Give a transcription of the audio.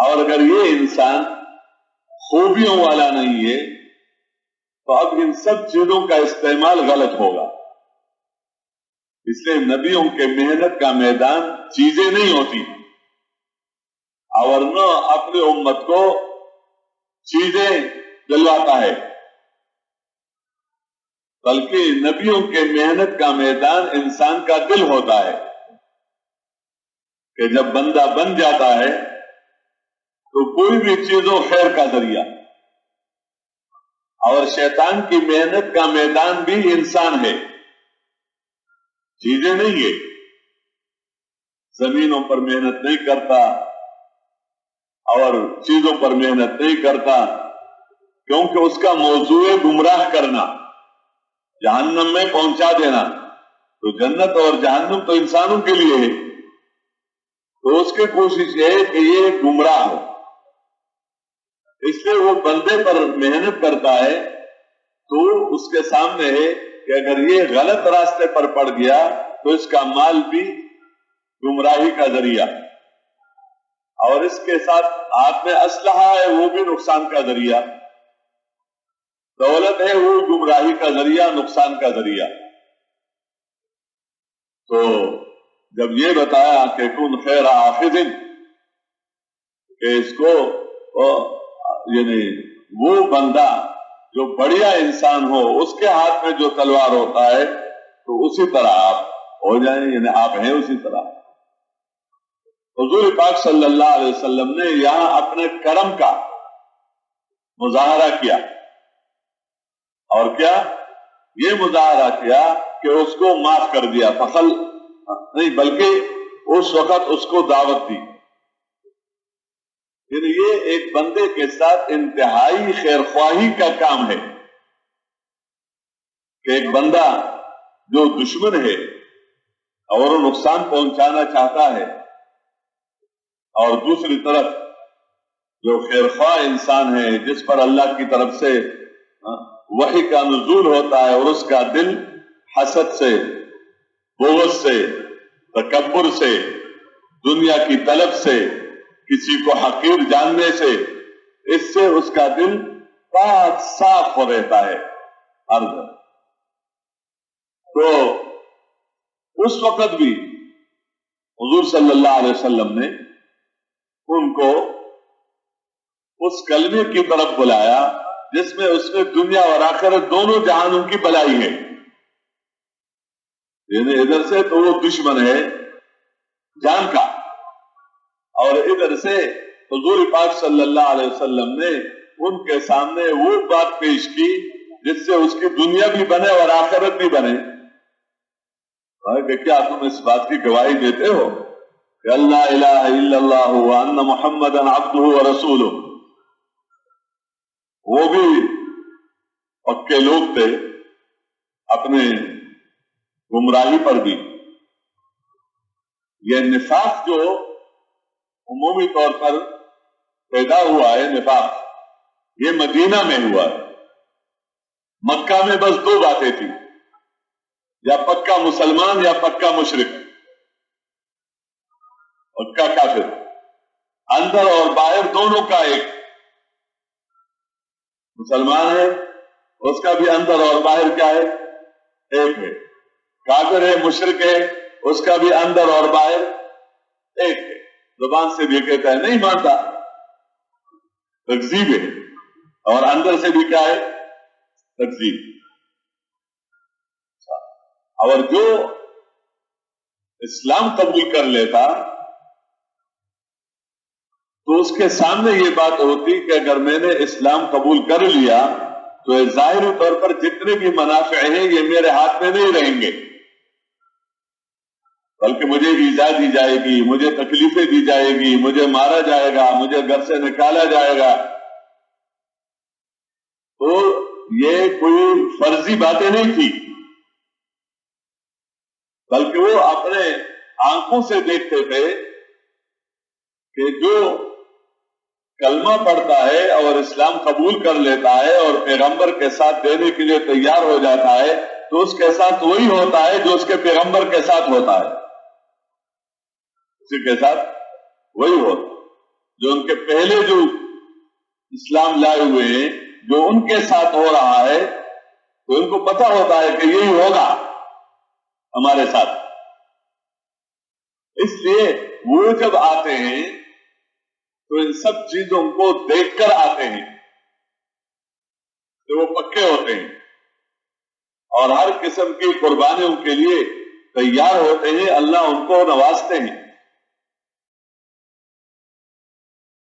اور اگر یہ انسان خوبیوں والا نہیں ہے تو اب ان سب چیزوں کا استعمال غلط ہوگا. اس لیے نبیوں کے محنت کا میدان چیزیں نہیں ہوتی، اور نہ اپنے امت کو چیزیں دلواتا ہے، بلکہ نبیوں کے محنت کا میدان انسان کا دل ہوتا ہے کہ جب بندہ بن جاتا ہے تو کوئی بھی چیز و خیر کا ذریعہ. اور شیطان کی محنت کا میدان بھی انسان ہے، چیزیں نہیں ہے. زمینوں پر محنت نہیں کرتا اور چیزوں پر محنت نہیں کرتا، کیونکہ اس کا موضوع ہے گمراہ کرنا، جہنم میں پہنچا دینا. تو جنت اور جہنم تو انسانوں کے لیے ہے، تو اس کی کوشش ہے کہ یہ گمراہ ہو. اس لیے وہ بندے پر محنت کرتا ہے تو اس کے سامنے ہے کہ اگر یہ غلط راستے پر پڑ گیا تو اس کا مال بھی گمراہی کا ذریعہ، اور اس کے ساتھ ہاتھ میں اسلحہ ہے وہ بھی نقصان کا ذریعہ، دولت ہے وہ گمراہی کا ذریعہ، نقصان کا ذریعہ. تو جب یہ بتایا کہ کن خیر آخذ، کہ اس کو یعنی وہ بندہ جو بڑھیا انسان ہو اس کے ہاتھ میں جو تلوار ہوتا ہے تو اسی طرح آپ ہو جائیں، یعنی آپ ہیں اسی طرح. حضور پاک صلی اللہ علیہ وسلم نے یہاں اپنے کرم کا مظاہرہ کیا، اور کیا یہ مظاہرہ کیا کہ اس کو معاف کر دیا، فخل نہیں بلکہ اس وقت اس کو دعوت دی. یعنی یہ ایک بندے کے ساتھ انتہائی خیر خواہی کا کام ہے کہ ایک بندہ جو دشمن ہے اور وہ نقصان پہنچانا چاہتا ہے، اور دوسری طرف جو خیر خواہ انسان ہے جس پر اللہ کی طرف سے وحی کا نزول ہوتا ہے اور اس کا دل حسد سے، بغض سے، تکبر سے، دنیا کی طلب سے، کسی کو حقیر جاننے سے، اس سے اس کا دل پاک صاف ہو رہتا ہے. عرض تو اس وقت بھی حضور صلی اللہ علیہ وسلم نے ان کو اس کلمے کی طرف بلایا جس میں اس میں دنیا اور آخرت دونوں جہانوں کی بلائی ہے. یعنی ادھر سے تو وہ دشمن ہے جان کا، اور ادھر سے حضور پاک صلی اللہ علیہ وسلم نے ان کے سامنے وہ بات پیش کی جس سے اس کی دنیا بھی بنے اور آخرت بھی بنے. کہ کیا تم اس بات کی گواہی دیتے ہو کہ اللہ الہ الا اللہ وان محمد عبدہ ورسولہ؟ وہ بھی پکے لوگ تھے اپنے گمراہی پر بھی. یہ نفاق جو عمومی طور پر پیدا ہوا ہے، نفاق یہ مدینہ میں ہوا ہے. مکہ میں بس دو باتیں تھیں، یا پکا مسلمان یا پکا مشرک، پکا کافر، اندر اور باہر دونوں کا ایک. مسلمان ہے اس کا بھی اندر اور باہر کیا ہے؟ ایک ہے. کافر ہے، مشرک ہے، اس کا بھی اندر اور باہر ایک ہے. زبان سے بھی کہتا ہے نہیں مانتا، تکذیب ہے، اور اندر سے بھی کیا ہے؟ تکذیب. اور جو اسلام قبول کر لیتا تو اس کے سامنے یہ بات ہوتی کہ اگر میں نے اسلام قبول کر لیا تو ظاہری طور پر جتنے بھی منافع ہیں یہ میرے ہاتھ میں نہیں رہیں گے، بلکہ مجھے ایذا دی جائے گی، مجھے تکلیفیں دی جائے گی، مجھے مارا جائے گا، مجھے گھر سے نکالا جائے گا. تو یہ کوئی فرضی باتیں نہیں تھی، بلکہ وہ اپنے آنکھوں سے دیکھتے تھے کہ جو کلمہ پڑھتا ہے اور اسلام قبول کر لیتا ہے اور پیغمبر کے ساتھ دینے کے لیے تیار ہو جاتا ہے تو اس کے ساتھ وہی ہوتا ہے جو اس کے پیغمبر کے ساتھ ہوتا ہے، اسی کے ساتھ وہی ہوتا. جو ان کے پہلے جو اسلام لائے ہوئے ہیں، جو ان کے ساتھ ہو رہا ہے تو ان کو پتہ ہوتا ہے کہ یہی ہوگا ہمارے ساتھ. اس لیے وہ جب آتے ہیں تو ان سب چیزوں کو دیکھ کر آتے ہیں تو وہ پکے ہوتے ہیں اور ہر قسم کی قربانیوں کے لیے تیار ہوتے ہیں. اللہ ان کو نوازتے ہیں.